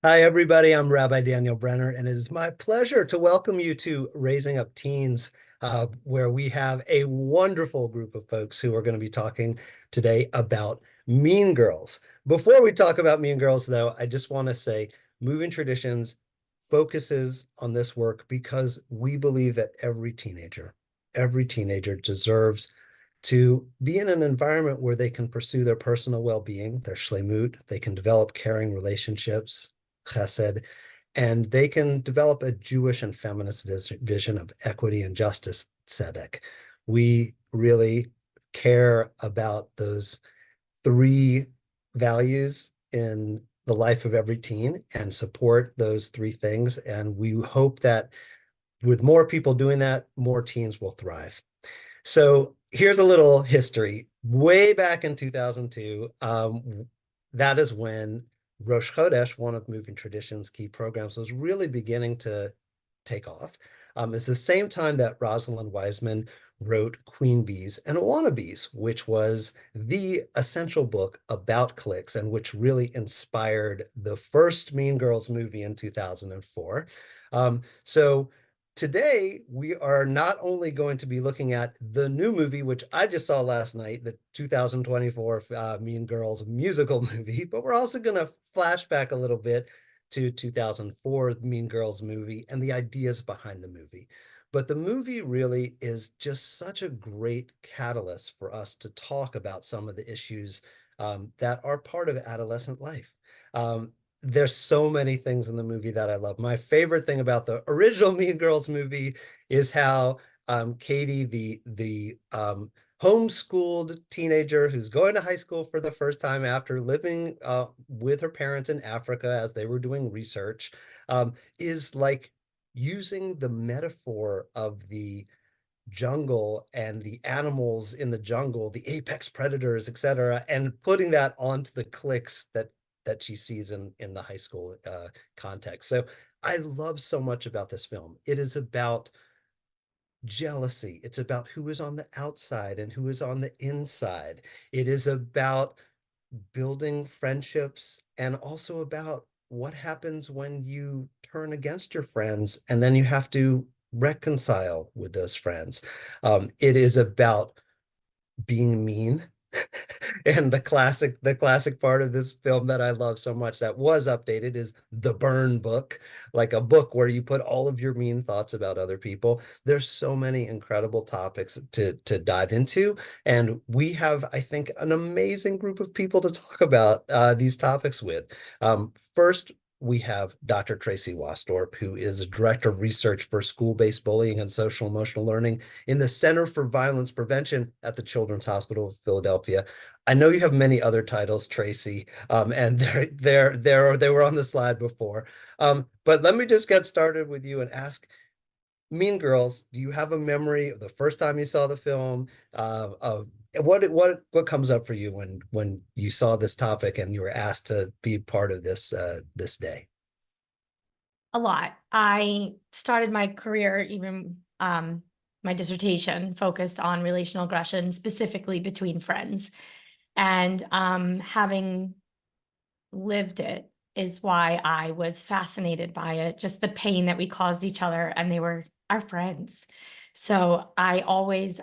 Hi, everybody. I'm Rabbi Daniel Brenner, and it is my pleasure to welcome you to Raising Up Teens, where we have a wonderful group of folks who are going to be talking today about Mean Girls. Before we talk about Mean Girls, though, I just want to say Moving Traditions focuses on this work because we believe that every teenager deserves to be in an environment where they can pursue their personal well-being, their shlemut, they can develop caring relationships, chesed, and they can develop a Jewish and feminist vision of equity and justice, tzedek. We really care about those three values in the life of every teen and support those three things. And we hope that with more people doing that, more teens will thrive. So here's a little history. Way back in 2002, that is when Rosh Chodesh, one of Moving Traditions' key programs, was really beginning to take off. It's the same time that Rosalind Wiseman wrote Queen Bees and Wannabes, which was the essential book about cliques and which really inspired the first Mean Girls movie in 2004. So today, we are not only going to be looking at the new movie, which I just saw last night, the 2024 Mean Girls musical movie, but we're also going to flash back a little bit to 2004 Mean Girls movie and the ideas behind the movie. But the movie really is just such a great catalyst for us to talk about some of the issues that are part of adolescent life. There's so many things in the movie that I love. My favorite thing about the original Mean Girls movie is how Katie, the homeschooled teenager who's going to high school for the first time after living with her parents in Africa as they were doing research, is like using the metaphor of the jungle and the animals in the jungle, the apex predators, etc., and putting that onto the cliques that she sees in the high school context. So I love so much about this film. It is about jealousy. It's about who is on the outside and who is on the inside. It is about building friendships and also about what happens when you turn against your friends and then you have to reconcile with those friends. It is about being mean. And the classic part of this film that I love so much that was updated is the burn book, like a book where you put all of your mean thoughts about other people. There's so many incredible topics to dive into, and we have, I think, an amazing group of people to talk about these topics with. First, we have Dr. Tracy Waasdorp, who is a director of research for school-based bullying and social emotional learning in the Center for Violence Prevention at the Children's Hospital of Philadelphia. I know you have many other titles, Tracy, and they were on the slide before. But let me just get started with you and ask, Mean Girls, do you have a memory of the first time you saw the film? Of what comes up for you when you saw this topic and you were asked to be part of this day? A lot. I started my career, even my dissertation focused on relational aggression, specifically between friends. And having lived it is why I was fascinated by it, just the pain that we caused each other, and they were our friends. So I always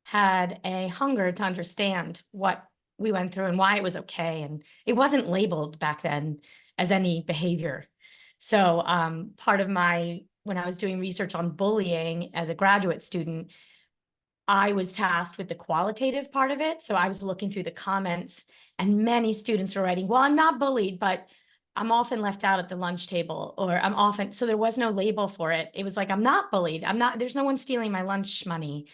had a hunger to understand what we went through and why it was okay. And it wasn't labeled back then as any behavior. So part of when I was doing research on bullying as a graduate student, I was tasked with the qualitative part of it. So I was looking through the comments, and many students were writing, well, I'm not bullied, but I'm often left out at the lunch table, or so there was no label for it. It was like, I'm not bullied. There's no one stealing my lunch money.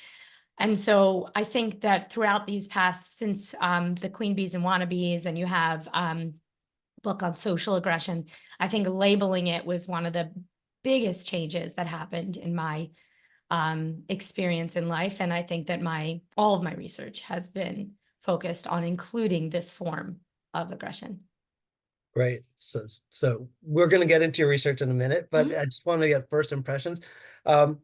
And so I think that throughout these past, since the Queen Bees and Wannabes, and you have book on social aggression, I think labeling it was one of the biggest changes that happened in my experience in life. And I think that all of my research has been focused on including this form of aggression. Great. So we're going to get into your research in a minute, but Mhm. I just want to get first impressions. Um,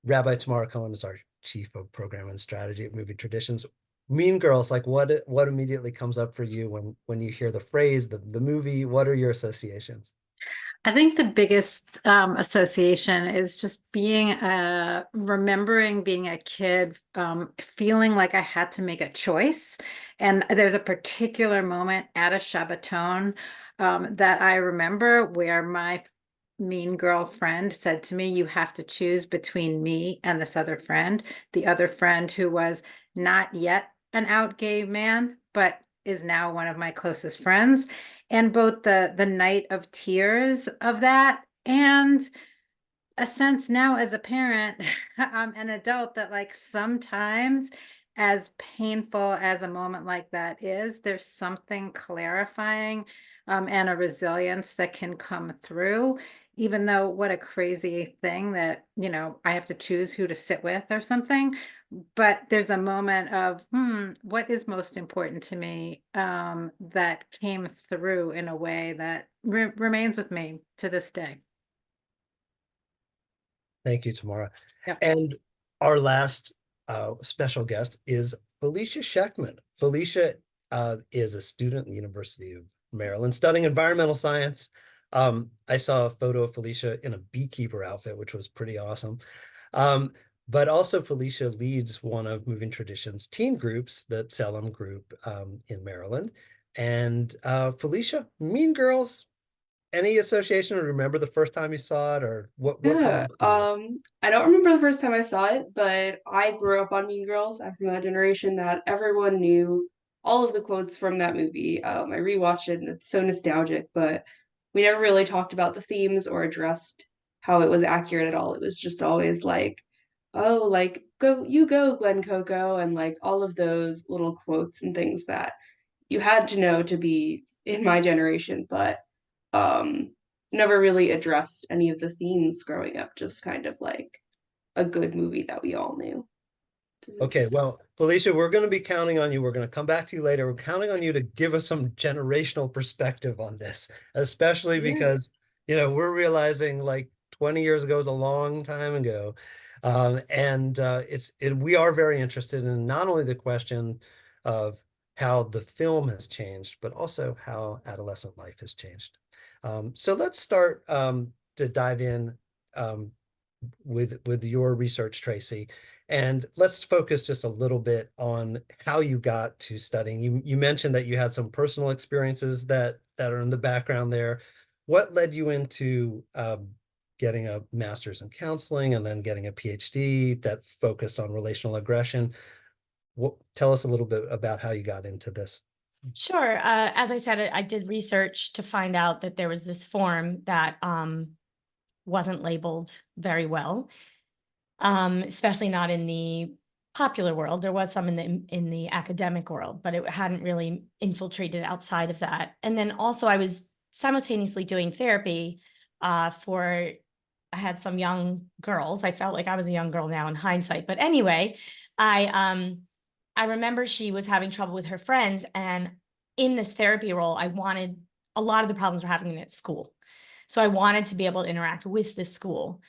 Rabbi Tamara Cohen is our Chief of Program and Strategy at Moving Traditions. Mean Girls, like what immediately comes up for you when you hear the phrase, the movie? What are your associations? I think the biggest association is just remembering being a kid, feeling like I had to make a choice. And there's a particular moment at a Shabbaton that I remember where my mean girl friend said to me, "You have to choose between me and this other friend," the other friend who was not yet an out gay man, but is now one of my closest friends. And both the night of tears of that and a sense now as a parent, an adult, that like sometimes, as painful as a moment like that is, there's something clarifying and a resilience that can come through. Even though, what a crazy thing that, I have to choose who to sit with or something. But there's a moment of, what is most important to me, that came through in a way that remains with me to this day. Thank you, Tamara. Yeah. And our last special guest is Felicia Shechtman. Felicia is a student at the University of Maryland studying environmental science. I saw a photo of Felicia in a beekeeper outfit, which was pretty awesome. Um, but also Felicia leads one of Moving Traditions teen groups, the Tzelem group in Maryland. And Felicia, Mean Girls, any association or remember the first time you saw it or what comes Yeah, up for you? I don't remember the first time I saw it, but I grew up on Mean Girls. I'm from that generation that everyone knew all of the quotes from that movie. I rewatched it and it's so nostalgic, but we never really talked about the themes or addressed how it was accurate at all. It was just always like, oh, like go you go, Glen Coco, and like all of those little quotes and things that you had to know to be in my generation, but um never really addressed any of the themes growing up, just kind of like a good movie that we all knew. Which is Okay, interesting. well, Felicia, we're going to be counting on you. We're going to come back to you later. We're counting on you to give us some generational perspective on this, especially Yeah. because, we're realizing like 20 years ago is a long time ago. And we are very interested in not only the question of how the film has changed, but also how adolescent life has changed. So let's start to dive in um, with your research, Tracy. And let's focus just a little bit on how you got to studying. You mentioned that you had some personal experiences that are in the background there. What led you into getting a master's in counseling and then getting a PhD that focused on relational aggression? Tell us a little bit about how you got into this. Sure. As I said, I did research to find out that there was this form that wasn't labeled very well, especially not in the popular world. There was some in the academic world, but it hadn't really infiltrated outside of that. And then also I was simultaneously doing therapy for, I had some young girls. I felt like I was a young girl now in hindsight. But anyway, I remember she was having trouble with her friends. And in this therapy role, I wanted, a lot of the problems were happening at school. So I wanted to be able to interact with the school.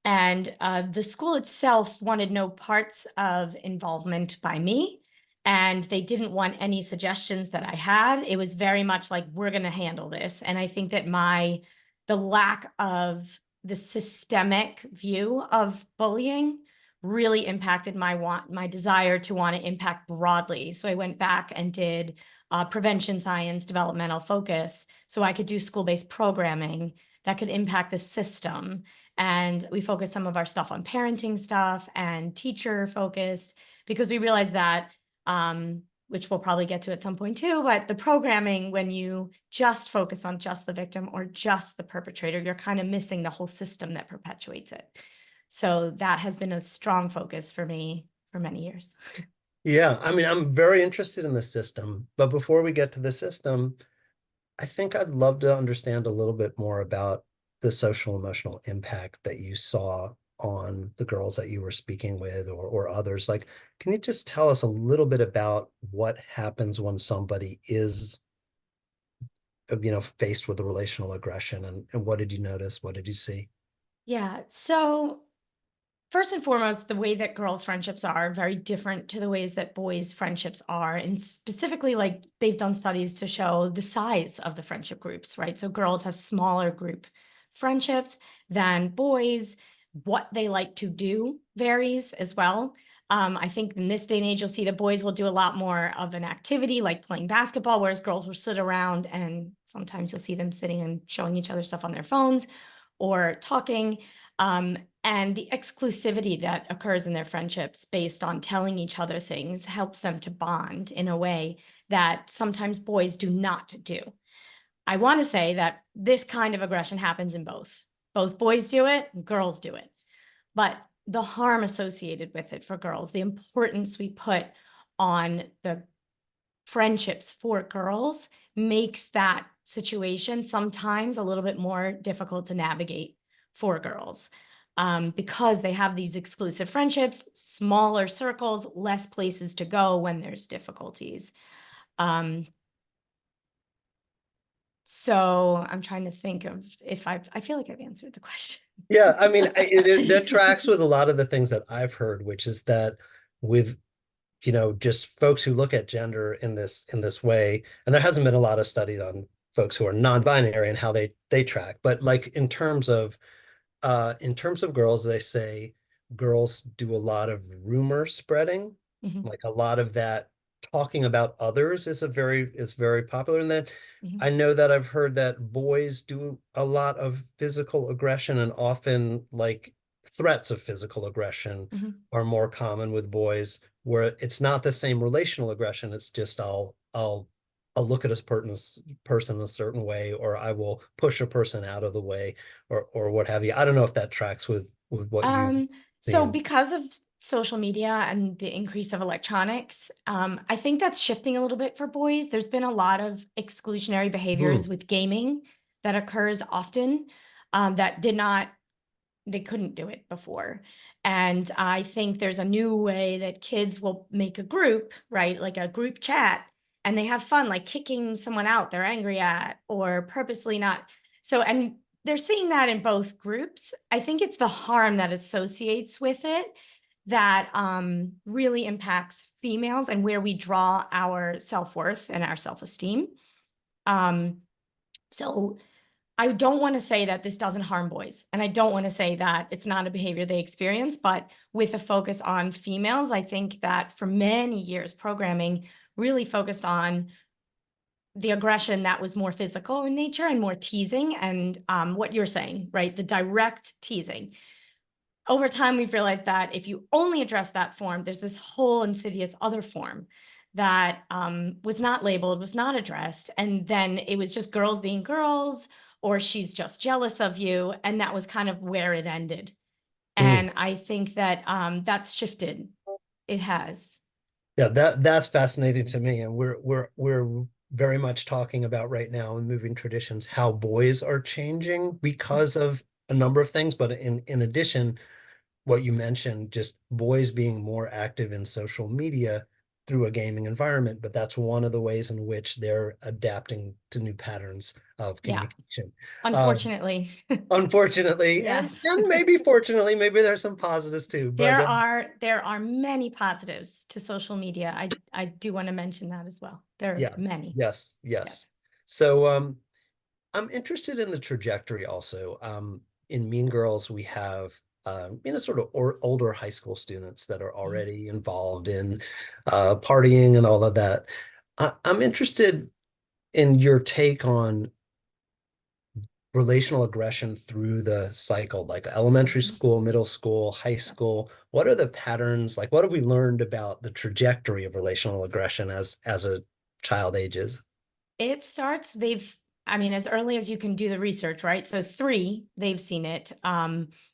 And the school itself wanted no parts of involvement by me. And they didn't want any suggestions that I had. It was very much like, we're going to handle this. And I think that the lack of the systemic view of bullying really impacted my desire to want to impact broadly. So I went back and did prevention science, developmental focus, so I could do school-based programming that could impact the system. And we focused some of our stuff on parenting stuff and teacher focused, because we realized that, which we'll probably get to at some point too, but the programming, when you just focus on just the victim or just the perpetrator, you're kind of missing the whole system that perpetuates it. So that has been a strong focus for me for many years. Yeah, I mean, I'm very interested in the system, but before we get to the system, I think I'd love to understand a little bit more about the social emotional impact that you saw on the girls that you were speaking with or others. Like, can you just tell us a little bit about what happens when somebody is, faced with a relational aggression and what did you notice? What did you see? Yeah. So first and foremost, the way that girls' friendships are very different to the ways that boys' friendships are. And specifically, like they've done studies to show the size of the friendship groups, right? So girls have smaller group friendships than boys. What they like to do varies as well. I think in this day and age, you'll see the boys will do a lot more of an activity like playing basketball, whereas girls will sit around, and sometimes you'll see them sitting and showing each other stuff on their phones or talking. And the exclusivity that occurs in their friendships based on telling each other things helps them to bond in a way that sometimes boys do not do. I want to say that this kind of aggression happens in both. Both boys do it, girls do it. But the harm associated with it for girls, the importance we put on the friendships for girls makes that situation sometimes a little bit more difficult to navigate for girls. Because they have these exclusive friendships, smaller circles, less places to go when there's difficulties. So I'm trying to think of if I feel like I've answered the question. Yeah, I mean, that tracks with a lot of the things that I've heard, which is that with, just folks who look at gender in this way, and there hasn't been a lot of studies on folks who are non-binary and how they track, but like in terms of girls, they say girls do a lot of rumor spreading, like a lot of that talking about others is very popular. And then I know that I've heard that boys do a lot of physical aggression, and often like threats of physical aggression are more common with boys, where it's not the same relational aggression. It's just I'll look at a person a certain way, or I will push a person out of the way, or what have you. I don't know if that tracks with what you So see. because of social media and the increase of electronics, I think that's shifting a little bit for boys. There's been a lot of exclusionary behaviors with gaming that occurs often that they couldn't do it before. And I think there's a new way that kids will make a group, right? Like a group chat, and they have fun, like kicking someone out they're angry at, or purposely not. So, and they're seeing that in both groups. I think it's the harm that associates with it that really impacts females and where we draw our self-worth and our self-esteem. So I don't want to say that this doesn't harm boys, and I don't want to say that it's not a behavior they experience, but with a focus on females, I think that for many years, programming really focused on the aggression that was more physical in nature and more teasing, and what you're saying, right? The direct teasing. Over time, we've realized that if you only address that form, there's this whole insidious other form that was not labeled, was not addressed, and then it was just girls being girls, or she's just jealous of you, and that was kind of where it ended. And I think that that's shifted. It has. Yeah, that's fascinating to me, and we're very much talking about right now in Moving Traditions how boys are changing because of a number of things, but in addition, what you mentioned, just boys being more active in social media through a gaming environment, but that's one of the ways in which they're adapting to new patterns of communication. Unfortunately. Unfortunately, Yes. and maybe fortunately, maybe there's some positives too. But there are many positives to social media. I do want to mention that as well. There are many. Yes. So I'm interested in the trajectory also. In Mean Girls, we have sort of older high school students that are already involved in partying and all of that. I'm interested in your take on relational aggression through the cycle, like elementary school, middle school, high school. What are the patterns? Like, what have we learned about the trajectory of relational aggression as a child ages? It starts, as early as you can do the research, right? So 3, they've seen it.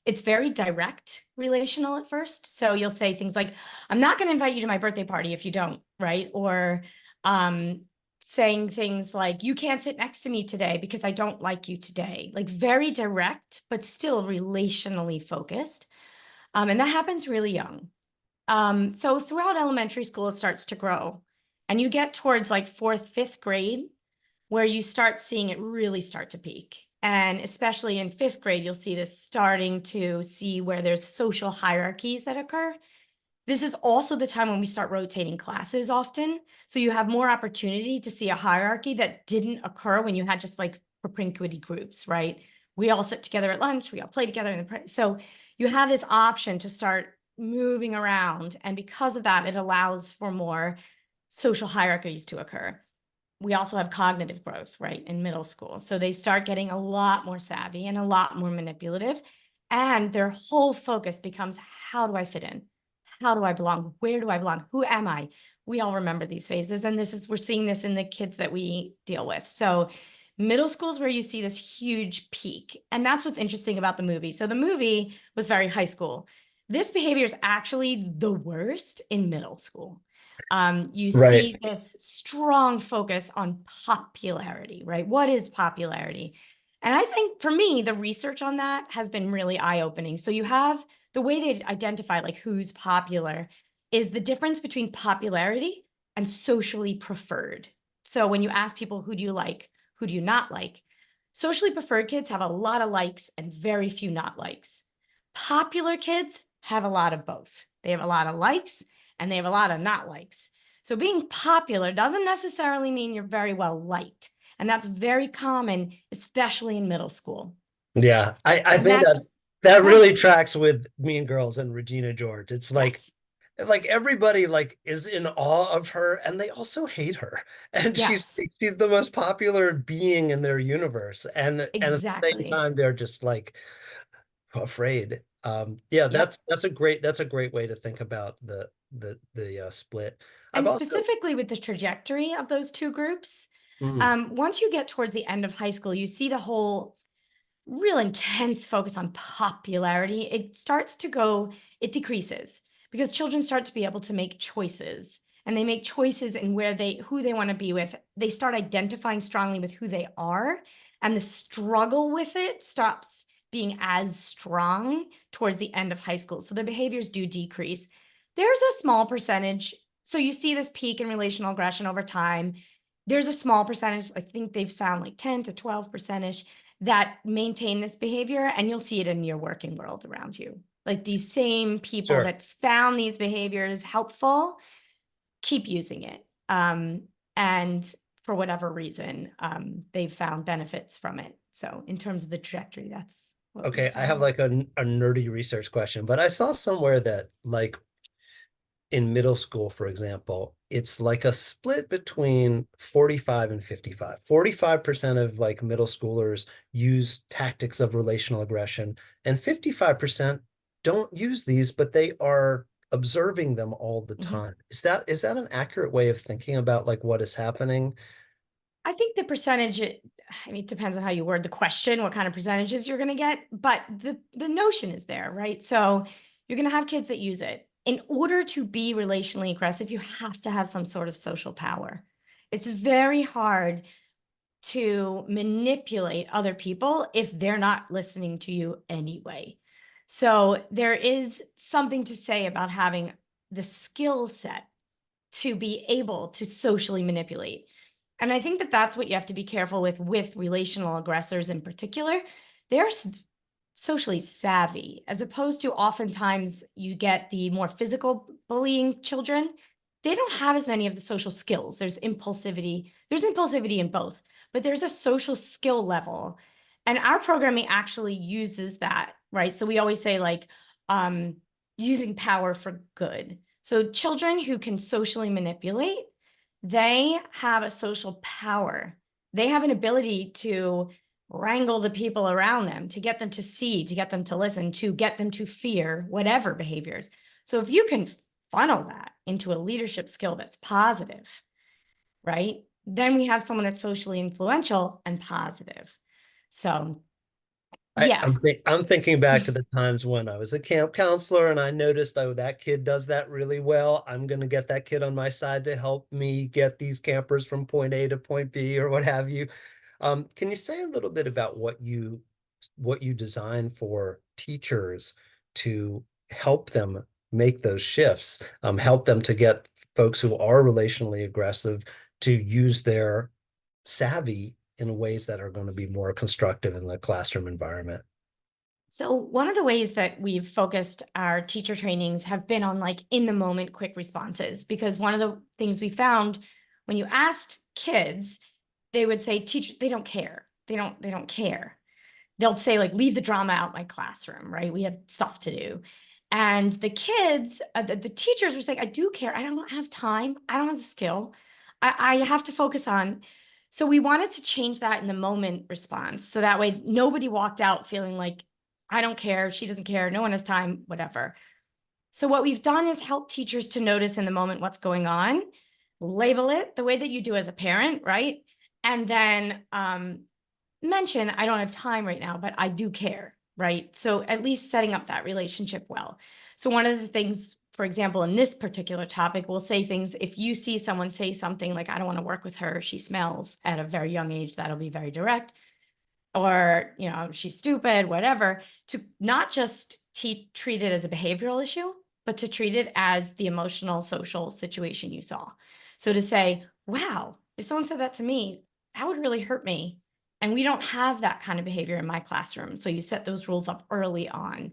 It's very direct relational at first. So you'll say things like, I'm not going to invite you to my birthday party if you don't, right? Or saying things like, you can't sit next to me today because I don't like you today. Like very direct, but still relationally focused. And that happens really young. So throughout elementary school, it starts to grow. And you get towards like 4th, 5th grade, where you start seeing it really start to peak. And especially in 5th grade, you'll see this starting to see where there's social hierarchies that occur. This is also the time when we start rotating classes often. So you have more opportunity to see a hierarchy that didn't occur when you had just like propinquity groups, right? We all sit together at lunch, we all play together. So you have this option to start moving around. And because of that, it allows for more social hierarchies to occur. We also have cognitive growth, right, in middle school. So they start getting a lot more savvy and a lot more manipulative. And their whole focus becomes, how do I fit in? How do I belong? Where do I belong? Who am I? We all remember these phases. And we're seeing this in the kids that we deal with. So middle school is where you see this huge peak. And that's what's interesting about the movie. So the movie was very high school. This behavior is actually the worst in middle school. You Right. see this strong focus on popularity, right? What is popularity? And I think for me, the research on that has been really eye-opening. So you have the way they identify like who's popular is the difference between popularity and socially preferred. So when you ask people, who do you like? Who do you not like? Socially preferred kids have a lot of likes and very few not likes. Popular kids have a lot of both. They have a lot of likes and they have a lot of not likes. So being popular doesn't necessarily mean you're very well liked. And that's very common, especially in middle school. Yeah, I And think that's, that yeah, really tracks with Mean Girls and Regina George. It's yes, like everybody like is in awe of her and they also hate her. And yes, she's the most popular being in their universe. And at the same exactly. time, they're just like afraid. Yeah, Yep. that's a great way to think about the split. I've And also specifically with the trajectory of those two groups, mm, once you get towards the end of high school, you see the whole real intense focus on popularity. It decreases because children start to be able to make choices and they make choices in who they want to be with. They start identifying strongly with who they are, and the struggle with it stops being as strong towards the end of high school. So the behaviors do decrease. There's a small percentage. So you see this peak in relational aggression over time. There's a small percentage, I think they've found like 10 to 12% that maintain this behavior, and you'll see it in your working world around you. Like these same people sure. that found these behaviors helpful keep using it. And for whatever reason, they've found benefits from it. So in terms of the trajectory, that's what we Okay, I have found. like a nerdy research question, but I saw somewhere that like in middle school, for example, it's like a split between 45 and 55. 45% of like middle schoolers use tactics of relational aggression, and 55% don't use these, but they are observing them all the Mhm. time. Is that an accurate way of thinking about like what is happening? I think the percentage, I mean, it depends on how you word the question, what kind of percentages you're going to get, but the notion is there, right? So you're going to have kids that use it. In order to be relationally aggressive, you have to have some sort of social power. It's very hard to manipulate other people if they're not listening to you anyway. So there is something to say about having the skill set to be able to socially manipulate. And I think that that's what you have to be careful with relational aggressors in particular. They're socially savvy, as opposed to oftentimes you get the more physical bullying children. They don't have as many of the social skills. There's impulsivity in both, but there's a social skill level. And our programming actually uses that, right? So we always say like using power for good. So children who can socially manipulate, they have a social power. They have an ability to wrangle the people around them, to get them to see, to get them to listen, to get them to fear whatever behaviors. So if you can funnel that into a leadership skill that's positive, right? Then we have someone that's socially influential and positive. So yeah, I'm thinking back to the times when I was a camp counselor and I noticed, oh, that kid does that really well. I'm going to get that kid on my side to help me get these campers from point A to point B or what have you. Can you say a little bit about what you design for teachers to help them make those shifts, help them to get folks who are relationally aggressive to use their savvy in ways that are going to be more constructive in the classroom environment? So one of the ways that we've focused our teacher trainings have been on like in the moment quick responses, because one of the things we found when you asked kids, they would say, teacher, they don't care. They don't care. They'll say like, leave the drama out my classroom, right? We have stuff to do. And the kids, the teachers were saying, I do care. I don't have time. I don't have the skill. I have to focus on. So we wanted to change that in the moment response. So that way nobody walked out feeling like, I don't care. She doesn't care. No one has time, whatever. So what we've done is help teachers to notice in the moment what's going on, label it the way that you do as a parent, right? And then mention, I don't have time right now, but I do care, right? So at least setting up that relationship well. So one of the things, for example, in this particular topic, we'll say things, if you see someone say something like, I don't want to work with her, she smells at a very young age, that'll be very direct. Or, you know, she's stupid, whatever, to not just treat it as a behavioral issue, but to treat it as the emotional, social situation you saw. So to say, wow, if someone said that to me, that would really hurt me. And we don't have that kind of behavior in my classroom. So you set those rules up early on.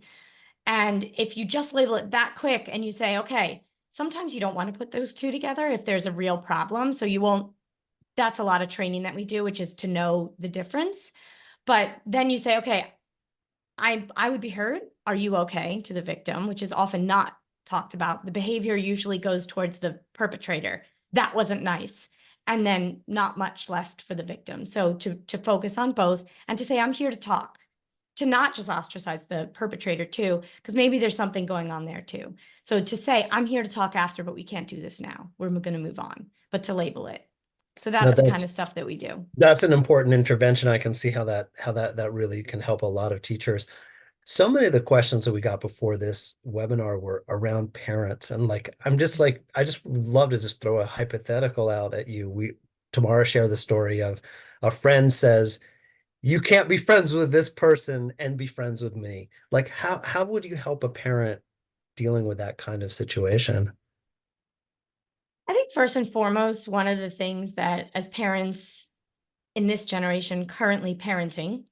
And if you just label it that quick and you say, okay, sometimes you don't want to put those two together if there's a real problem. So you won't, that's a lot of training that we do, which is to know the difference. But then you say, okay, I would be hurt. Are you okay? To the victim, which is often not talked about. The behavior usually goes towards the perpetrator. That wasn't nice. And then not much left for the victim. So to focus on both and to say, I'm here to talk, to not just ostracize the perpetrator too, because maybe there's something going on there too. So to say, I'm here to talk after, but we can't do this now. We're going to move on, but to label it. So that's the kind of stuff that we do. That's an important intervention. I can see how that really can help a lot of teachers. So many of the questions that we got before this webinar were around parents. And like, I just would love to just throw a hypothetical out at you. Tamara shared the story of a friend says, you can't be friends with this person and be friends with me. Like, how would you help a parent dealing with that kind of situation? I think first and foremost, one of the things that as parents in this generation currently parenting,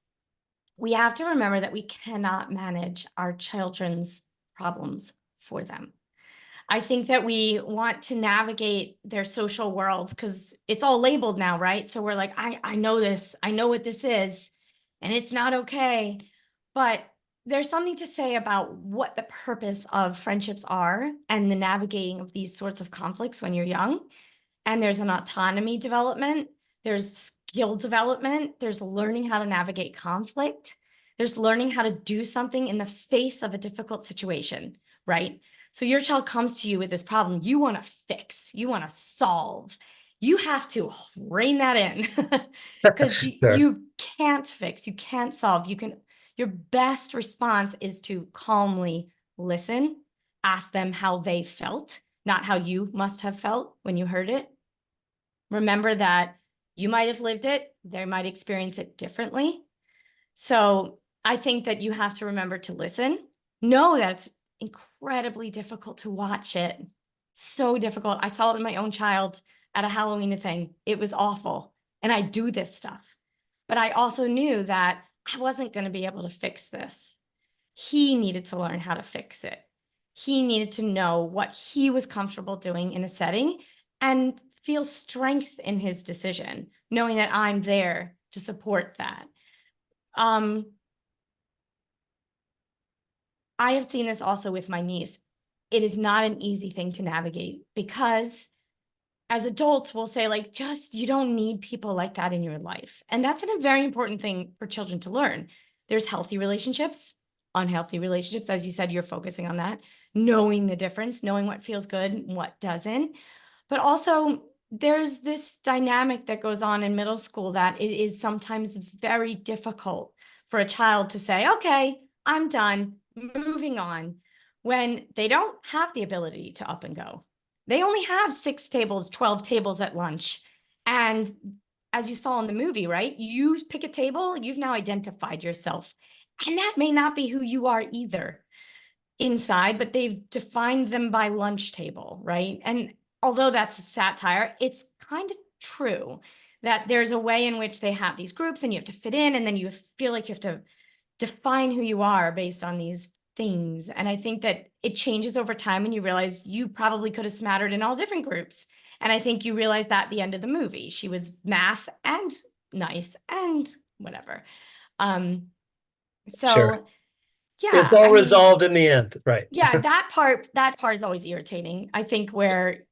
we have to remember that we cannot manage our children's problems for them. I think that we want to navigate their social worlds because it's all labeled now, right? So we're like, I know this, I know what this is, and it's not okay. But there's something to say about what the purpose of friendships are and the navigating of these sorts of conflicts when you're young. And there's an autonomy development, there's skill development, there's learning how to navigate conflict, there's learning how to do something in the face of a difficult situation, right? So your child comes to you with this problem, you want to fix, you want to solve. You have to rein that in because Sure. you can't fix, you can't solve. Your best response is to calmly listen, ask them how they felt, not how you must have felt when you heard it. Remember that you might have lived it, they might experience it differently. So I think that you have to remember to listen. Know that it's incredibly difficult to watch it. So difficult. I saw it in my own child at a Halloween thing. It was awful. And I do this stuff. But I also knew that I wasn't going to be able to fix this. He needed to learn how to fix it. He needed to know what he was comfortable doing in a setting and feel strength in his decision, knowing that I'm there to support that. I have seen this also with my niece. It is not an easy thing to navigate because as adults, we'll say like, just, you don't need people like that in your life. And that's a very important thing for children to learn. There's healthy relationships, unhealthy relationships. As you said, you're focusing on that, knowing the difference, knowing what feels good and what doesn't. But also there's this dynamic that goes on in middle school that it is sometimes very difficult for a child to say, okay, I'm done, moving on, when they don't have the ability to up and go. They only have 6 tables, 12 tables at lunch. And as you saw in the movie, right? You pick a table, you've now identified yourself. And that may not be who you are either inside, but they've defined them by lunch table, right? And although that's a satire, it's kind of true that there's a way in which they have these groups and you have to fit in, and then you feel like you have to define who you are based on these things. And I think that it changes over time, and you realize you probably could have smattered in all different groups. And I think you realize that at the end of the movie, she was math and nice and whatever. Sure. Yeah, It's all I mean, resolved in the end, right? yeah, that part is always irritating. I think where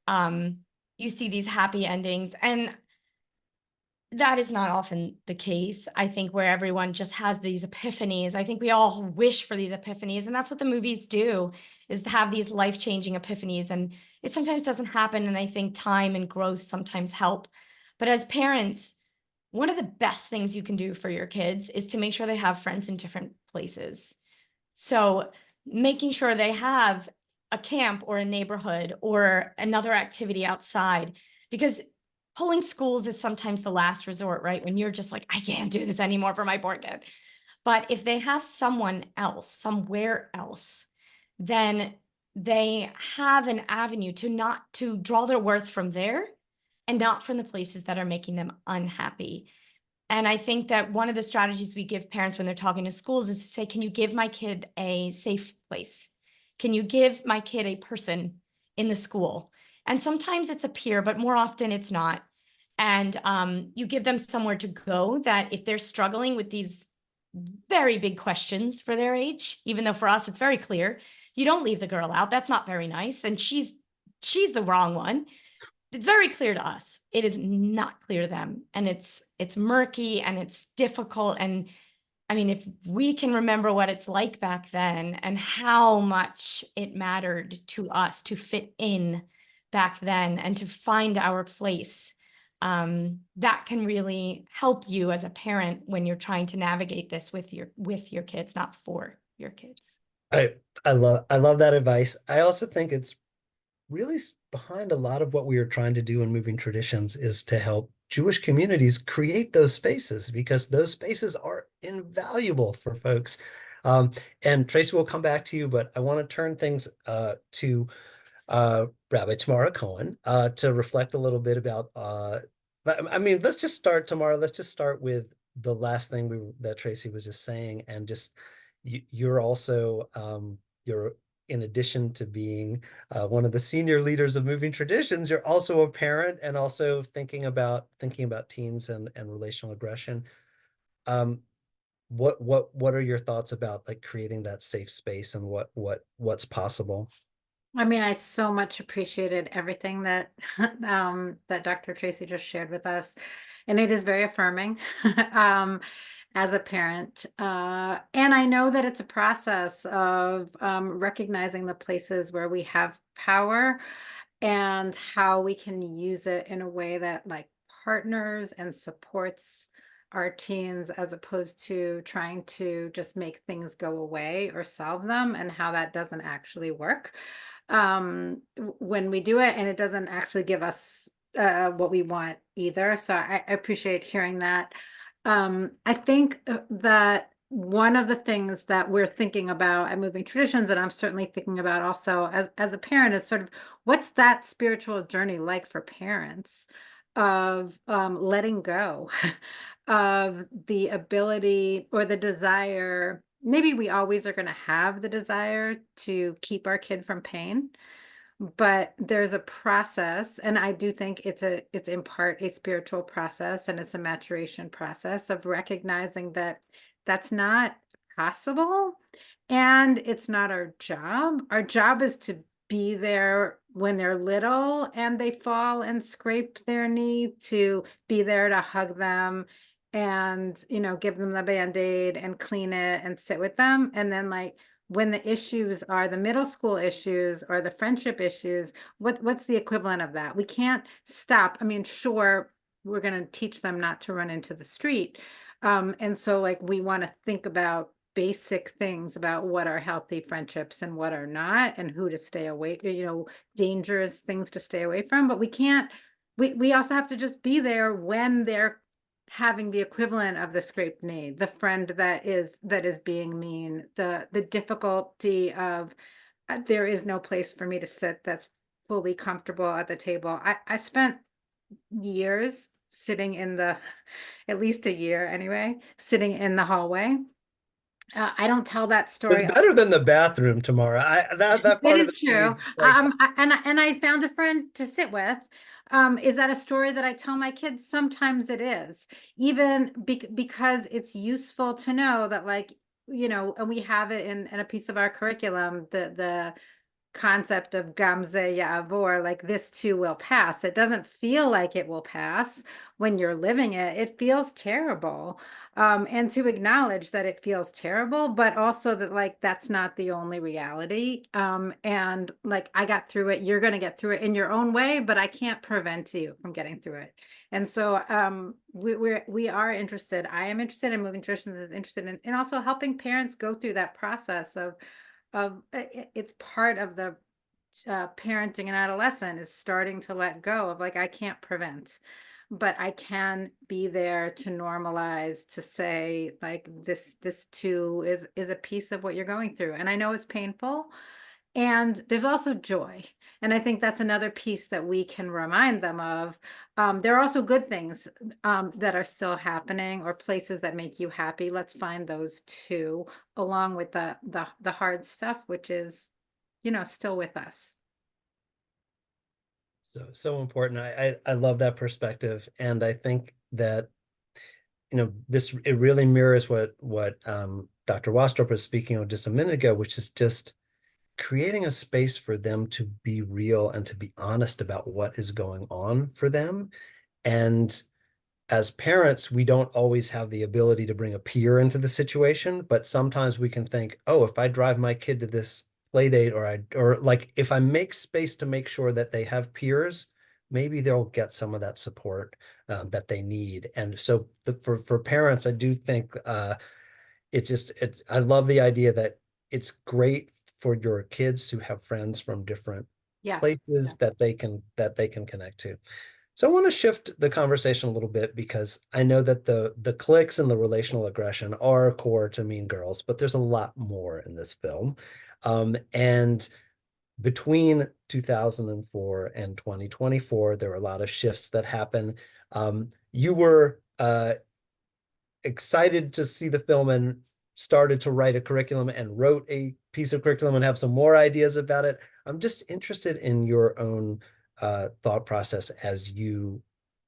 you see these happy endings, and that is not often the case. I think where everyone just has these epiphanies. I think we all wish for these epiphanies, and that's what the movies do, is to have these life-changing epiphanies. And it sometimes doesn't happen, and I think time and growth sometimes help. But as parents, one of the best things you can do for your kids is to make sure they have friends in different places. So making sure they have a camp or a neighborhood or another activity outside, because pulling schools is sometimes the last resort, right? When you're just like, I can't do this anymore for my poor kid. But if they have someone else, somewhere else, then they have an avenue to draw their worth from there and not from the places that are making them unhappy. And I think that one of the strategies we give parents when they're talking to schools is to say, can you give my kid a safe place? Can you give my kid a person in the school? And sometimes it's a peer, but more often it's not. And you give them somewhere to go that if they're struggling with these very big questions for their age, even though for us it's very clear, you don't leave the girl out. That's not very nice. And she's the wrong one. It's very clear to us. It is not clear to them. And it's murky and it's difficult. And I mean, if we can remember what it's like back then and how much it mattered to us to fit in back then and to find our place, that can really help you as a parent when you're trying to navigate this with your kids, not for your kids. I love that advice. I also think it's really behind a lot of what we are trying to do in Moving Traditions is to help Jewish communities create those spaces, because those spaces are invaluable for folks. And Tracy, will come back to you, but I want to turn things to Rabbi Tamara Cohen to reflect a little bit about, I mean, let's just start, Tamara, let's just start with the last thing that Tracy was just saying. And just, you're also, you're, in addition to being one of the senior leaders of Moving Traditions, you're also a parent and also thinking about teens and relational aggression. What are your thoughts about like creating that safe space and what's possible? I mean, I so much appreciated everything that that Dr. Tracy just shared with us, and it is very affirming as a parent. And I know that it's a process of recognizing the places where we have power and how we can use it in a way that like partners and supports our teens, as opposed to trying to just make things go away or solve them, and how that doesn't actually work when we do it, and it doesn't actually give us what we want either. So I appreciate hearing that. I think that one of the things that we're thinking about at Moving Traditions, and I'm certainly thinking about also as a parent, is sort of what's that spiritual journey like for parents of letting go of the ability or the desire. Maybe we always are going to have the desire to keep our kid from pain, but there's a process, and I do think it's in part a spiritual process, and it's a maturation process of recognizing that that's not possible, and it's not our job. Our job is to be there when they're little and they fall and scrape their knee, to be there to hug them and, give them the Band-Aid and clean it and sit with them. And then like when the issues are the middle school issues or the friendship issues, what's the equivalent of that? We can't stop. I mean, sure, we're going to teach them not to run into the street. And so like we want to think about basic things about what are healthy friendships and what are not, and who to stay away, dangerous things to stay away from. But we also have to just be there when they're having the equivalent of the scraped knee, the friend that is being mean, the difficulty of there is no place for me to sit that's fully comfortable at the table. I spent years sitting in the, at least a year anyway, sitting in the hallway. I don't tell that story. It's better than the bathroom, Tamara. That It part of is the true. movie, like, And I found a friend to sit with. Is that a story that I tell my kids? Sometimes it is, even because it's useful to know that, like, and we have it in a piece of our curriculum, the concept of gamze ya'avor, like this too will pass. It doesn't feel like it will pass when you're living it. It feels terrible. And to acknowledge that it feels terrible, but also that, like, that's not the only reality. And like, I got through it, you're going to get through it in your own way, but I can't prevent you from getting through it. And so we are interested. I am interested in Moving Traditions, is interested in also helping parents go through that process of it's part of the parenting an adolescent, is starting to let go of, like, I can't prevent, but I can be there to normalize, to say, like, this too is a piece of what you're going through. And I know it's painful, and there's also joy. And I think that's another piece that we can remind them of. There are also good things that are still happening, or places that make you happy. Let's find those too, along with the hard stuff, which is, still with us. so important. I love that perspective, and I think that it really mirrors what Dr. Waasdorp was speaking of just a minute ago, which is just creating a space for them to be real and to be honest about what is going on for them. And as parents, we don't always have the ability to bring a peer into the situation, but sometimes we can think, oh, if I drive my kid to this play date, or like, if I make space to make sure that they have peers, maybe they'll get some of that support that they need. And so for parents, I do think I love the idea that it's great for your kids to have friends from different Yes. places that they can connect to. So I want to shift the conversation a little bit, because I know that the cliques and the relational aggression are core to Mean Girls, but there's a lot more in this film. And between 2004 and 2024, there were a lot of shifts that happen. You were excited to see the film and started to write a curriculum and wrote a piece of curriculum and have some more ideas about it. I'm just interested in your own thought process as you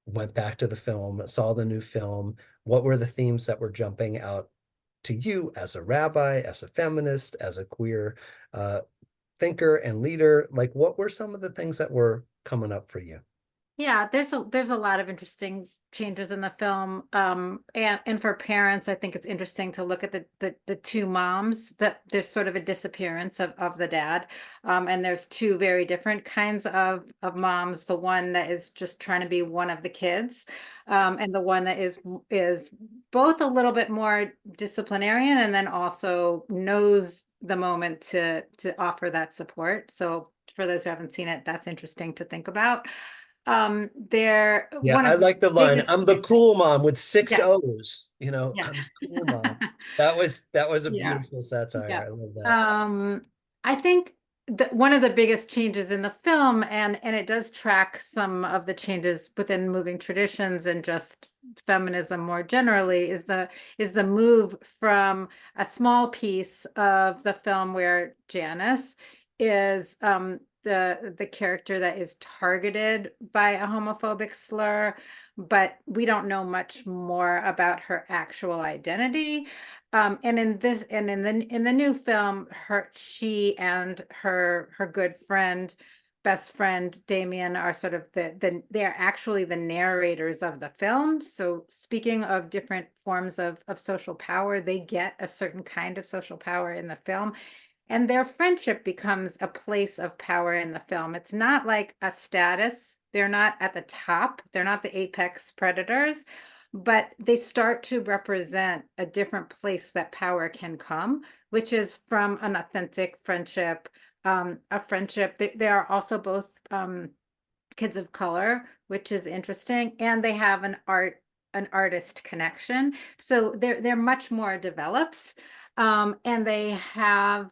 went back to the film, saw the new film. What were the themes that were jumping out to you as a rabbi, as a feminist, as a queer thinker and leader? Like, what were some of the things that were coming up for you? Yeah, there's a lot of interesting changes in the film. And for parents, I think it's interesting to look at the two moms, that there's sort of a disappearance of the dad. And there's two very different kinds of moms. The one that is just trying to be one of the kids, and the one that is both a little bit more disciplinarian, and then also knows the moment to offer that support. So for those who haven't seen it, that's interesting to think about. They're Yeah, one I of the like the line, biggest. I'm the cool mom with six Yeah, O's, yeah. I'm the cool mom. That was a Yeah, beautiful satire. yeah. I love that. I think that one of the biggest changes in the film, and it does track some of the changes within Moving Traditions and just feminism more generally, is the move from a small piece of the film where Janice is the character that is targeted by a homophobic slur, but we don't know much more about her actual identity. And in the new film, she and her good friend, best friend Damien, are sort of they are actually the narrators of the film. So speaking of different forms of social power, they get a certain kind of social power in the film. And their friendship becomes a place of power in the film. It's not like a status. They're not at the top. They're not the apex predators, but they start to represent a different place that power can come, which is from an authentic friendship, a friendship. They are also both kids of color, which is interesting, and they have an artist connection. So they're much more developed. And they have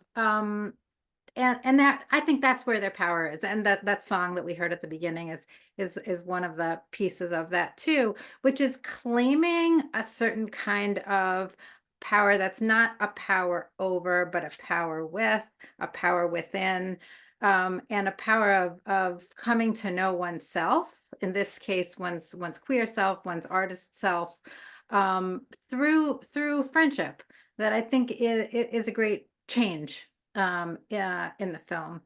and that, I think that's where their power is. And that song that we heard at the beginning is one of the pieces of that too, which is claiming a certain kind of power that's not a power over, but a power with, a power within, and a power of coming to know oneself, in this case, one's queer self, one's artist self, through friendship, that I think is a great change in the film.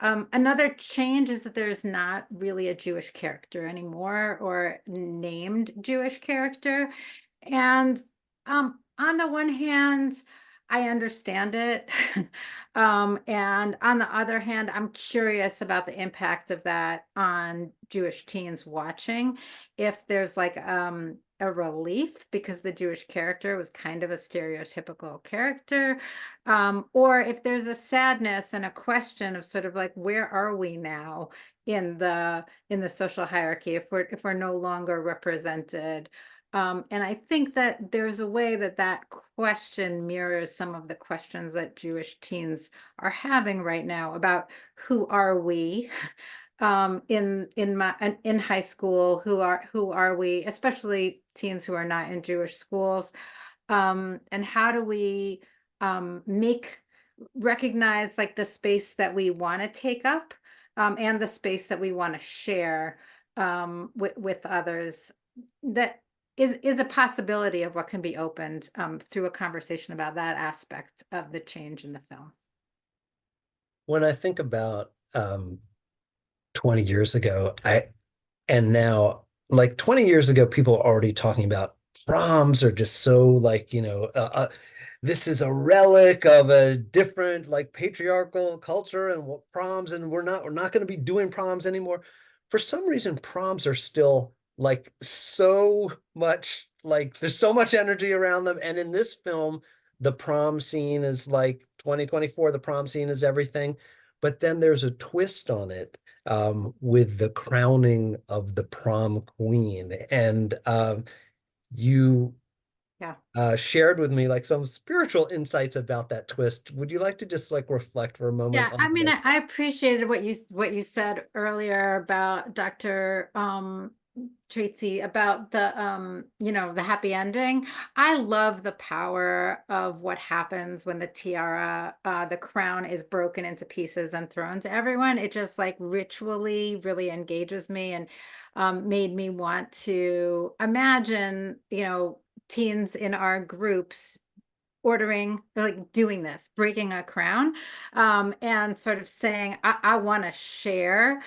Another change is that there's not really a Jewish character anymore, or named Jewish character. And on the one hand, I understand it. And on the other hand, I'm curious about the impact of that on Jewish teens watching. If there's like a relief because the Jewish character was kind of a stereotypical character, or if there's a sadness and a question of sort of like, where are we now in the social hierarchy if we're no longer represented? And I think that there's a way that question mirrors some of the questions that Jewish teens are having right now about who are we in high school, who are we, especially teens who are not in Jewish schools, and how do we recognize like the space that we want to take up, and the space that we want to share with others, that is a possibility of what can be opened through a conversation about that aspect of the change in the film. When I think about 20 years ago, and now, like 20 years ago, people are already talking about proms are just so like, this is a relic of a different like patriarchal culture and what proms, and we're not going to be doing proms anymore. For some reason, proms are still like so much, like there's so much energy around them. And in this film, the prom scene is like 2024, the prom scene is everything. But then there's a twist on it with the crowning of the prom queen. And you shared with me like some spiritual insights about that twist. Would you like to just like reflect for a moment? Yeah, I mean, I appreciated what you said earlier about Dr. Tracy, about the the happy ending. I love the power of what happens when the tiara, the crown is broken into pieces and thrown to everyone. It just like ritually really engages me, and made me want to imagine, teens in our groups ordering, like doing this, breaking a crown, and sort of saying, I want to share.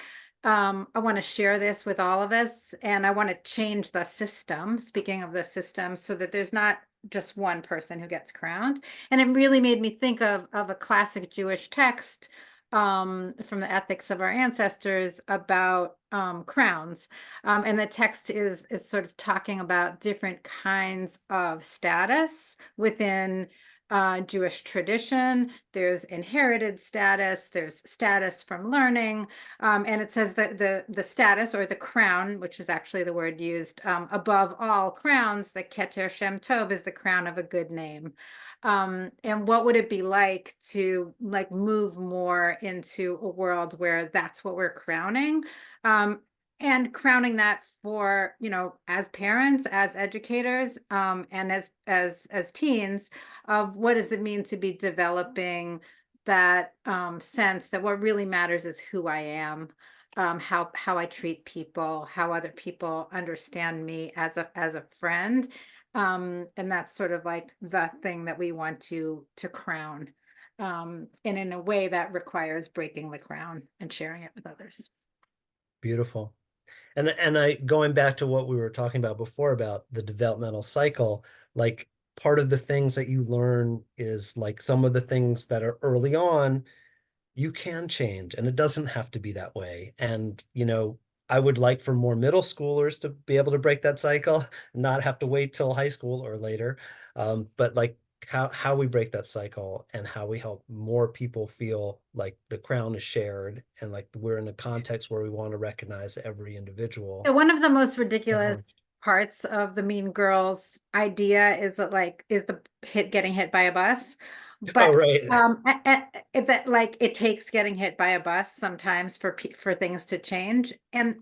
I want to share this with all of us, and I want to change the system. Speaking of the system, so that there's not just one person who gets crowned. And it really made me think of a classic Jewish text from the Ethics of Our Ancestors about crowns. And the text is sort of talking about different kinds of status within Jewish tradition. There's inherited status, there's status from learning, and it says that the status, or the crown, which is actually the word used, above all crowns, the Keter Shem Tov, is the crown of a good name. And what would it be like to like move more into a world where that's what we're crowning, and crowning that for, as parents, as educators, and as teens, of what does it mean to be developing that sense that what really matters is who I am, how I treat people, how other people understand me as a friend. And that's sort of like the thing that we want to crown, and in a way that requires breaking the crown and sharing it with others. Beautiful. And I going back to what we were talking about before about the developmental cycle, like part of the things that you learn is like some of the things that are early on, you can change, and it doesn't have to be that way. And, I would like for more middle schoolers to be able to break that cycle, not have to wait till high school or later. But like how we break that cycle and how we help more people feel like the crown is shared and like we're in a context where we want to recognize every individual. Yeah, one of the most ridiculous parts of the Mean Girls idea is that like, is the getting hit by a bus. But Oh, right. that like it takes getting hit by a bus sometimes for things to change. And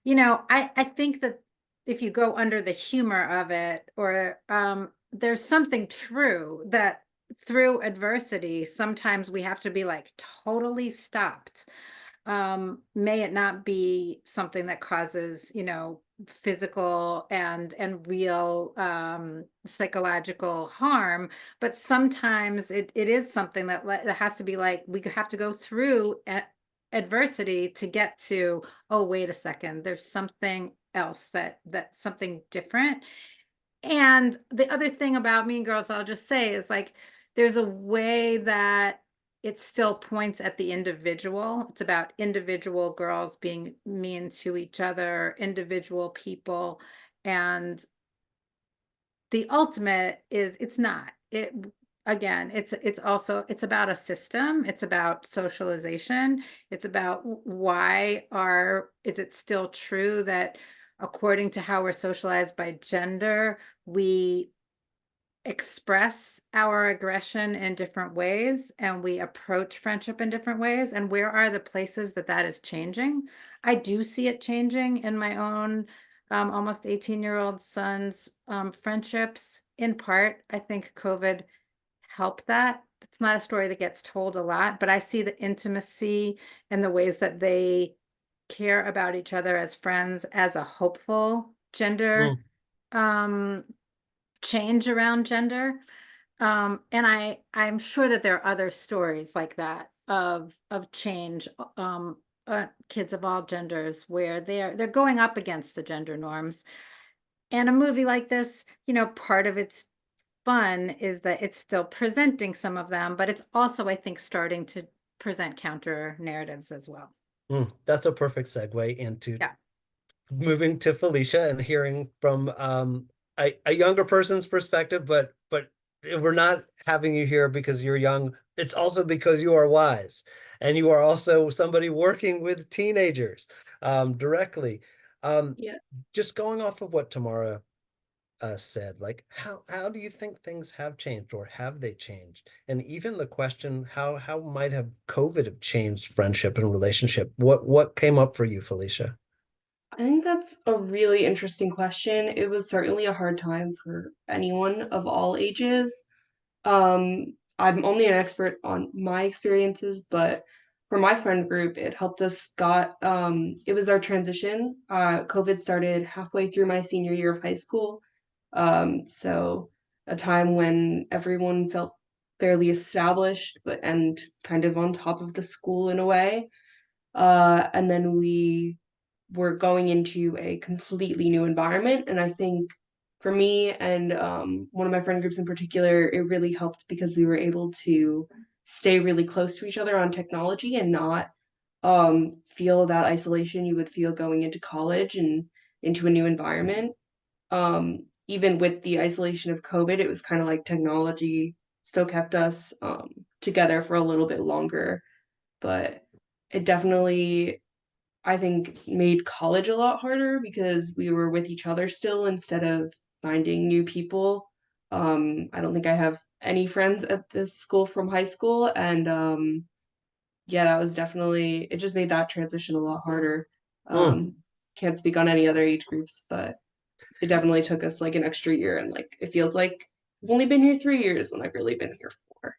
I think that if you go under the humor of it, or there's something true that through adversity, sometimes we have to be like totally stopped. May it not be something that causes, physical and real psychological harm, but sometimes it is something that has to be like, we have to go through adversity to get to, oh, wait a second, there's something else, that something different. And the other thing about Mean Girls, I'll just say, is like there's a way that it still points at the individual. It's about individual girls being mean to each other, individual people. And the ultimate is it's not. It again, it's also it's about a system, it's about socialization, it's about why is it still true that according to how we're socialized by gender, we express our aggression in different ways and we approach friendship in different ways, and where are the places that is changing? I do see it changing in my own almost 18-year-old son's friendships. In part, I think COVID helped that. It's not a story that gets told a lot, but I see the intimacy and the ways that they care about each other as friends as a hopeful gender um change around gender. And I'm sure that there are other stories like that of change, kids of all genders, where they're going up against the gender norms. And a movie like this, part of its fun is that it's still presenting some of them, but it's also, I think, starting to present counter narratives as well. That's a perfect segue into Yeah. moving to Felicia and hearing from a younger person's perspective, but we're not having you here because you're young. It's also because you are wise, and you are also somebody working with teenagers directly. Yeah. Just going off of what Tamara said, like how do you think things have changed, or have they changed? And even the question, how might have COVID have changed friendship and relationship? What came up for you, Felicia? I think that's a really interesting question. It was certainly a hard time for anyone of all ages. I'm only an expert on my experiences, but for my friend group, it helped us it was our transition. COVID started halfway through my senior year of high school. So a time when everyone felt fairly established, and kind of on top of the school in a way. And then we were going into a completely new environment. And I think for me and one of my friend groups in particular, it really helped because we were able to stay really close to each other on technology and not feel that isolation you would feel going into college and into a new environment. Even with the isolation of COVID, it was kind of like technology still kept us together for a little bit longer. But it definitely, I think, made college a lot harder because we were with each other still instead of finding new people. I don't think I have any friends at this school from high school, and yeah, that was definitely, it just made that transition a lot harder. Mm, Can't speak on any other age groups, but it definitely took us like an extra year, and like it feels like I've only been here 3 years when I've really been here 4.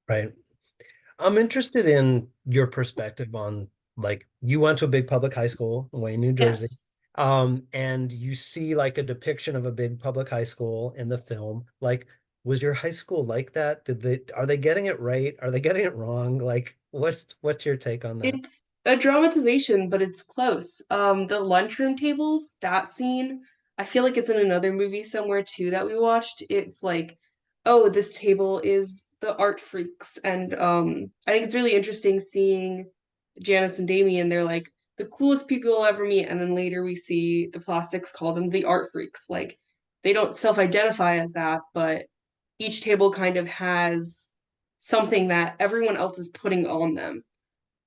right. I'm interested in your perspective on, like, you went to a big public high school in Wayne, New Jersey. Yes. And you see like a depiction of a big public high school in the film. Like, was your high school like that? Are they getting it right? Are they getting it wrong? Like, what's your take on that? It's a dramatization, but it's close. The lunchroom tables, that scene, I feel like it's in another movie somewhere too that we watched. It's like, oh, this table is the art freaks. And I think it's really interesting seeing Janice and Damien. They're like the coolest people you'll ever meet. And then later we see the plastics call them the art freaks. Like they don't self-identify as that, but each table kind of has something that everyone else is putting on them.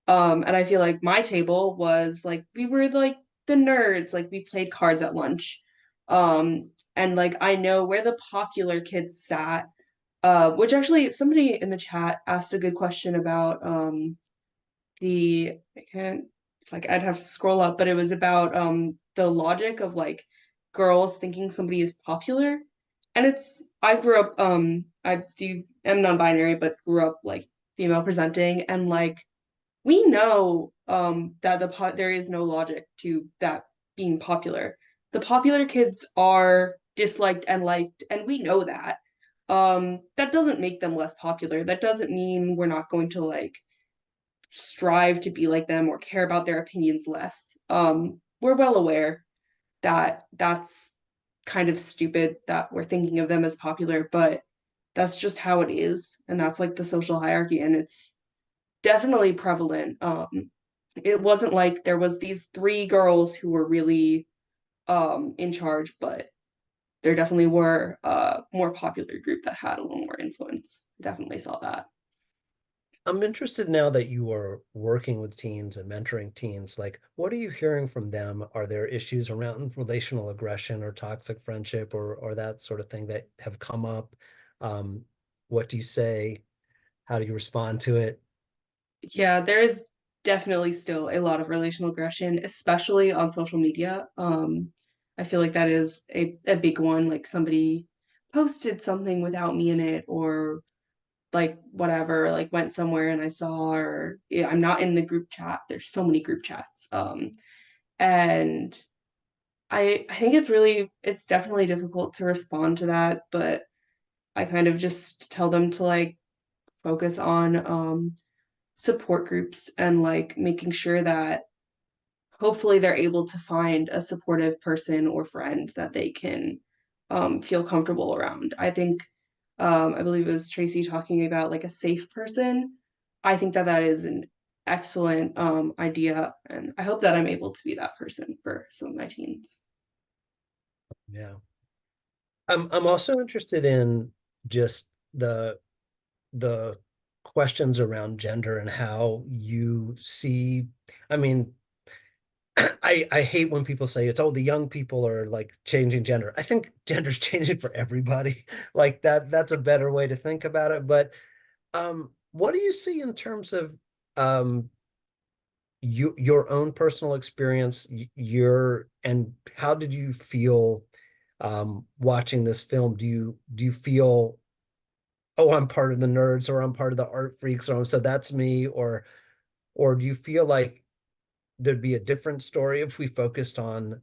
And I feel like my table was like we were like the nerds, like we played cards at lunch. And like I know where the popular kids sat. Which actually somebody in the chat asked a good question about I can't, it's like I'd have to scroll up, but it was about the logic of like girls thinking somebody is popular. And I grew up am non-binary, but grew up like female presenting, and like we know that there is no logic to that being popular. The popular kids are disliked and liked, and we know that. That doesn't make them less popular. That doesn't mean we're not going to like strive to be like them or care about their opinions less. We're well aware that that's kind of stupid that we're thinking of them as popular, but that's just how it is, and that's like the social hierarchy, and it's definitely prevalent. It wasn't like there was these three girls who were really in charge, but there definitely were a more popular group that had a little more influence. Definitely saw that. I'm interested now that you are working with teens and mentoring teens, like what are you hearing from them? Are there issues around relational aggression or toxic friendship or that sort of thing that have come up? Um, what do you say? How do you respond to it? Yeah, there is definitely still a lot of relational aggression, especially on social media. I feel like that is a big one. Like somebody posted something without me in it, or like whatever, like went somewhere and I saw, or yeah, I'm not in the group chat. There's so many group chats. And I think it's definitely difficult to respond to that, but I kind of just tell them to like focus on support groups and like making sure that hopefully they're able to find a supportive person or friend that they can feel comfortable around. I think I believe it was Tracy talking about like a safe person. I think that that is an excellent idea, and I hope that I'm able to be that person for some of my teens. Yeah. I'm also interested in just the questions around gender and how you see, I mean, I hate when people say it's, oh, the young people are like changing gender. I think gender's changing for everybody. Like that's a better way to think about it. But what do you see in terms of um your own personal experience, your and how did you feel watching this film? Do you feel, oh, I'm part of the nerds or I'm part of the art freaks or so that's me, or do you feel like there'd be a different story if we focused on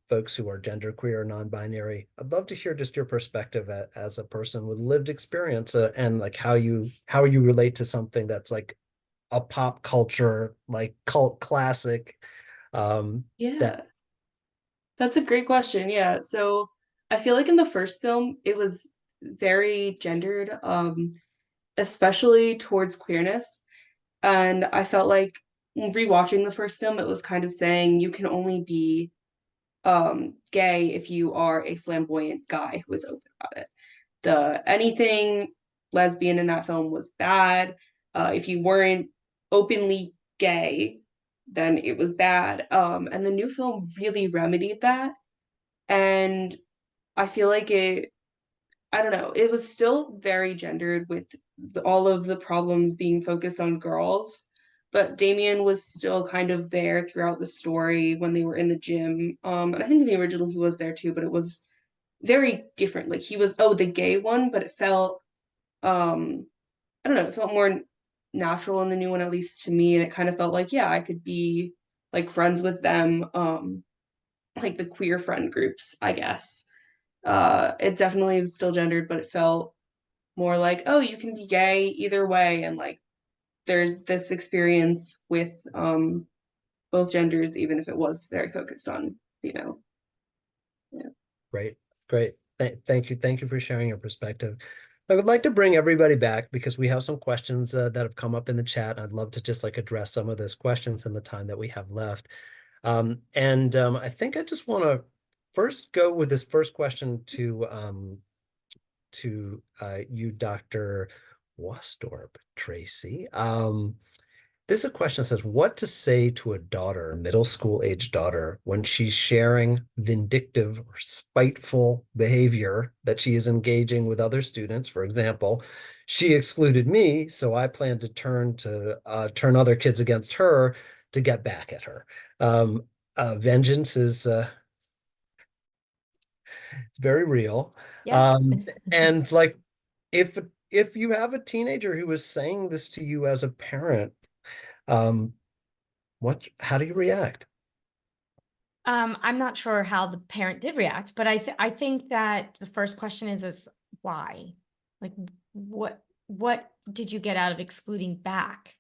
folks who are genderqueer or non-binary? I'd love to hear just your perspective as a person with lived experience, and like how you relate to something that's like a pop culture, like cult classic. That Yeah, that's a great question. Yeah, so I feel like in the first film it was very gendered, especially towards queerness. And I felt like rewatching the first film, it was kind of saying you can only be gay if you are a flamboyant guy who is open about it. Anything lesbian in that film was bad. If you weren't openly gay, then it was bad. And the new film really remedied that. And I feel like I don't know, it was still very gendered with all of the problems being focused on girls, but Damien was still kind of there throughout the story when they were in the gym. And I think in the original he was there too, but it was very different. Like he was, oh, the gay one, but it felt, I don't know, it felt more natural in the new one, at least to me. And it kind of felt like, yeah, I could be like friends with them, like the queer friend groups, I guess. It definitely was still gendered, but it felt more like, oh, you can be gay either way, and like there's this experience with both genders, even if it was very focused on female. Yeah. Great, great. Thank you for sharing your perspective. I would like to bring everybody back because we have some questions that have come up in the chat. I'd love to just like address some of those questions in the time that we have left. I think I just want to first go with this first question to you, Dr. Waasdorp, Tracy. This is a question that says, what to say to a daughter, middle school age daughter, when she's sharing vindictive or spiteful behavior that she is engaging with other students. For example, she excluded me, so I plan to turn other kids against her to get back at her. Vengeance is it's very real. Yes. And like if you have a teenager who is saying this to you as a parent, um, how do you react? I'm not sure how the parent did react, but I think that the first question is why? Like, what did you get out of excluding back?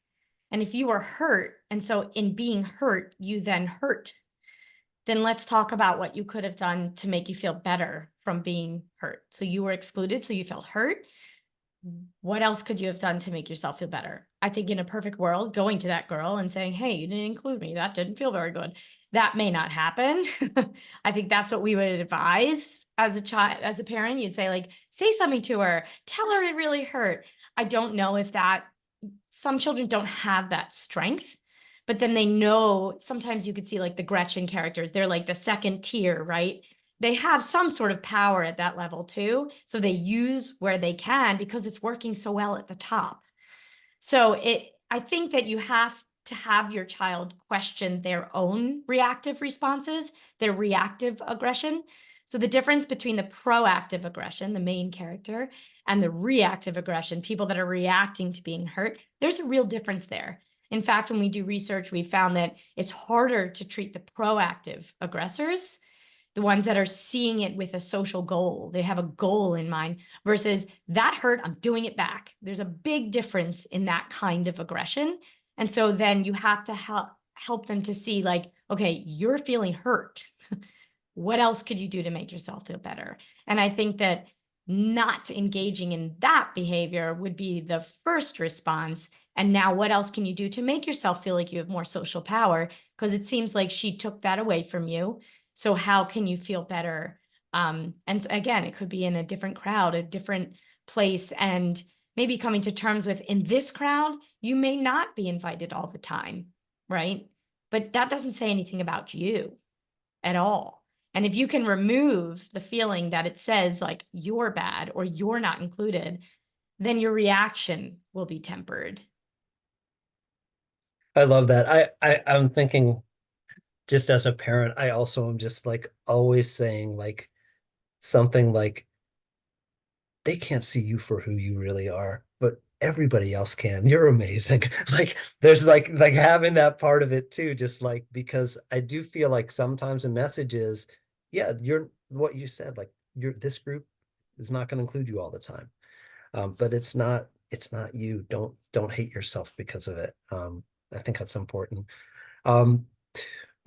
And if you were hurt, and so in being hurt, you then hurt, then let's talk about what you could have done to make you feel better from being hurt. So you were excluded, so you felt hurt. What else could you have done to make yourself feel better? I think in a perfect world, going to that girl and saying, hey, you didn't include me. That didn't feel very good. That may not happen. I think that's what we would advise as a child, as a parent. You'd say, like, say something to her, tell her it really hurt. I don't know if some children don't have that strength, but then they know. Sometimes you could see like the Gretchen characters, they're like the second tier, right? They have some sort of power at that level too. So they use where they can because it's working so well at the top. So I think that you have to have your child question their own reactive responses, their reactive aggression. So the difference between the proactive aggression, the main character, and the reactive aggression, people that are reacting to being hurt, there's a real difference there. In fact, when we do research, we found that it's harder to treat the proactive aggressors, the ones that are seeing it with a social goal. They have a goal in mind versus that hurt, I'm doing it back. There's a big difference in that kind of aggression. And so then you have to help them to see, like, okay, you're feeling hurt. What else could you do to make yourself feel better? And I think that not engaging in that behavior would be the first response. And now what else can you do to make yourself feel like you have more social power? Because it seems like she took that away from you. So how can you feel better? And again, it could be in a different crowd, a different place, and maybe coming to terms with, in this crowd, you may not be invited all the time, right? But that doesn't say anything about you at all. And if you can remove the feeling that it says like you're bad or you're not included, then your reaction will be tempered. I love that. I'm thinking, just as a parent, I also am just like always saying like something like, they can't see you for who you really are, but everybody else can. You're amazing. Like there's like having that part of it too, just like, because I do feel like sometimes a message is, yeah, you're what you said, like this group is not going to include you all the time. But it's not you. Don't hate yourself because of it. I think that's important. Um,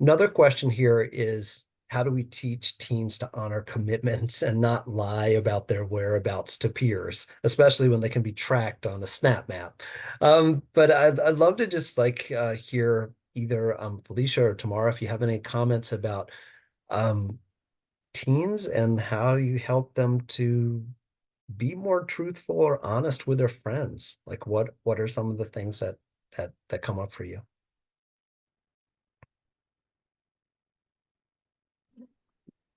Another question here is, how do we teach teens to honor commitments and not lie about their whereabouts to peers, especially when they can be tracked on a snap map? But I'd love to just like hear either Felicia or Tamara, if you have any comments about um, teens and how do you help them to be more truthful or honest with their friends? Like what are some of the things that come up for you?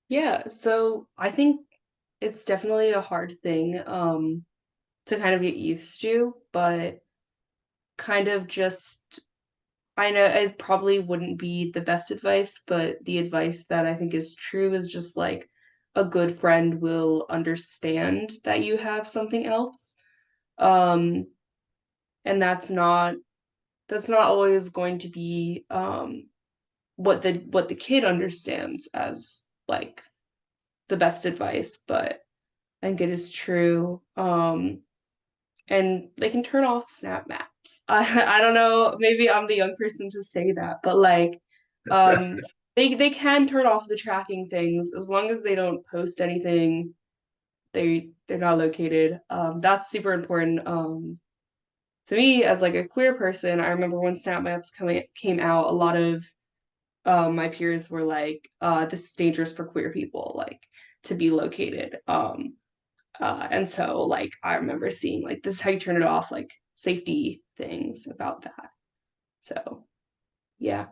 Yeah, so I think it's definitely a hard thing to kind of get used to, but kind of just, I know it probably wouldn't be the best advice, but the advice that I think is true is just like a good friend will understand that you have something else. Um, and that's not always going to be what the kid understands as like the best advice, but I think it is true. And they can turn off snap maps. I don't know, maybe I'm the young person to say that, but like um they can turn off the tracking things as long as they don't post anything. They're not located. That's super important. To me as like a queer person, I remember when snap maps came out, a lot of my peers were like, this is dangerous for queer people, like to be located. And so like I remember seeing like this is how you turn it off, like safety things about that. So yeah.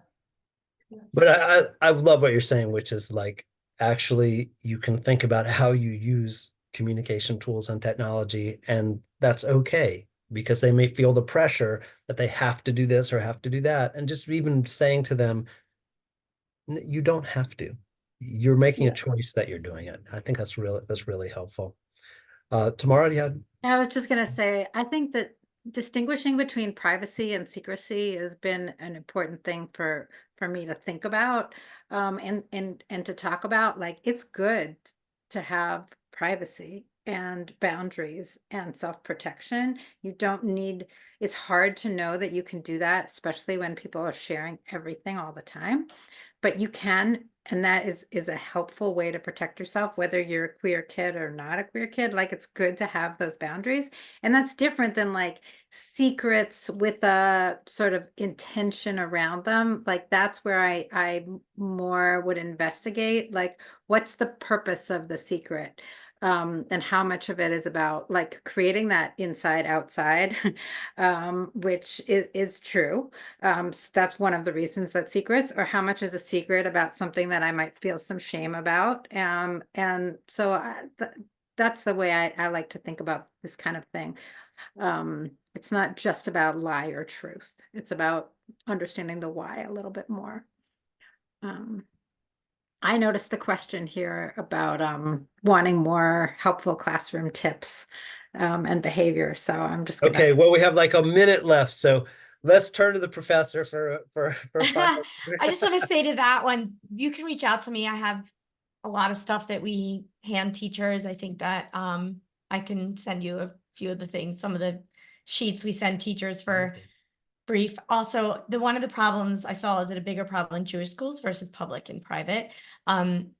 But I love what you're saying, which is like actually you can think about how you use communication tools and technology, and that's okay because they may feel the pressure that they have to do this or have to do that. And just even saying to them, you don't have to. You're making a Yeah. choice that you're doing it. I think that's really helpful. Tamara, do you have I was just going to say, I think that distinguishing between privacy and secrecy has been an important thing for me to think about, and to talk about. Like, it's good to have privacy and boundaries and self-protection. You don't need, it's hard to know that you can do that, especially when people are sharing everything all the time. But you can, and that is a helpful way to protect yourself, whether you're a queer kid or not a queer kid. Like, it's good to have those boundaries, and that's different than like secrets with a sort of intention around them. Like, that's where I more would investigate, like, what's the purpose of the secret, and how much of it is about like creating that inside outside, which is true. That's one of the reasons that secrets, or how much is a secret about something that I might feel some shame about. And so that's the way I like to think about this kind of thing. It's not just about lie or truth. It's about understanding the why a little bit more. I noticed the question here about wanting more helpful classroom tips and behavior. So I'm just gonna. Okay, well, we have like a minute left, so let's turn to the professor for final. I just want to say to that one, you can reach out to me. I have a lot of stuff that we hand teachers. I think that I can send you a few of the things, some of the sheets we send teachers for brief. Also, one of the problems I saw is it a bigger problem in Jewish schools versus public and private.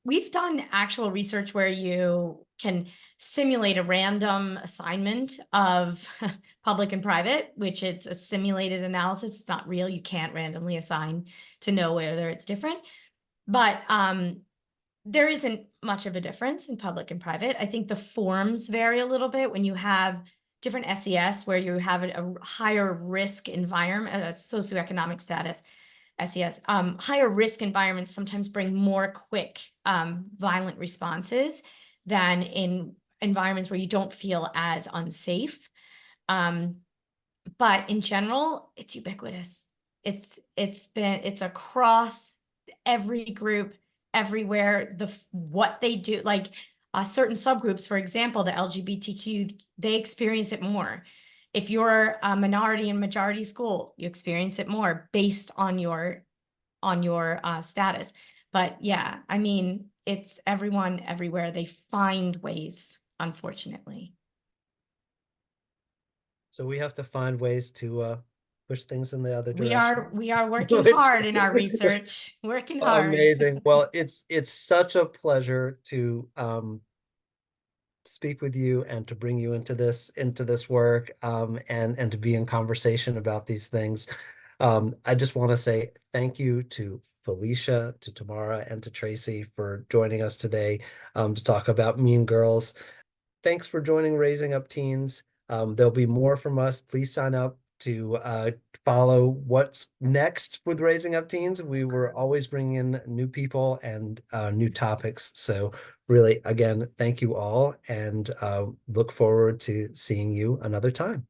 We've done actual research where you can simulate a random assignment of public and private, which it's a simulated analysis. It's not real. You can't randomly assign to know whether it's different. But there isn't much of a difference in public and private. I think the forms vary a little bit when you have different SES where you have a higher risk environment, a socioeconomic status, SES. Higher risk environments sometimes bring more quick, violent responses than in environments where you don't feel as unsafe. But in general, it's ubiquitous. It's across every group, everywhere. What they do, like certain subgroups, for example, the LGBTQ, they experience it more. If you're a minority in majority school, you experience it more based on your status. But yeah, I mean, it's everyone everywhere. They find ways, unfortunately. So we have to find ways to push things in the other We direction. are working hard in our research, working hard. Amazing. Well, it's such a pleasure to speak with you and to bring you into this work, and to be in conversation about these things. I just want to say thank you to Felicia, to Tamara, and to Tracy for joining us today to talk about Mean Girls. Thanks for joining Raising Up Teens. There'll be more from us. Please sign up to follow what's next with Raising Up Teens. We were always bringing in new people and new topics. So really, again, thank you all, and look forward to seeing you another time.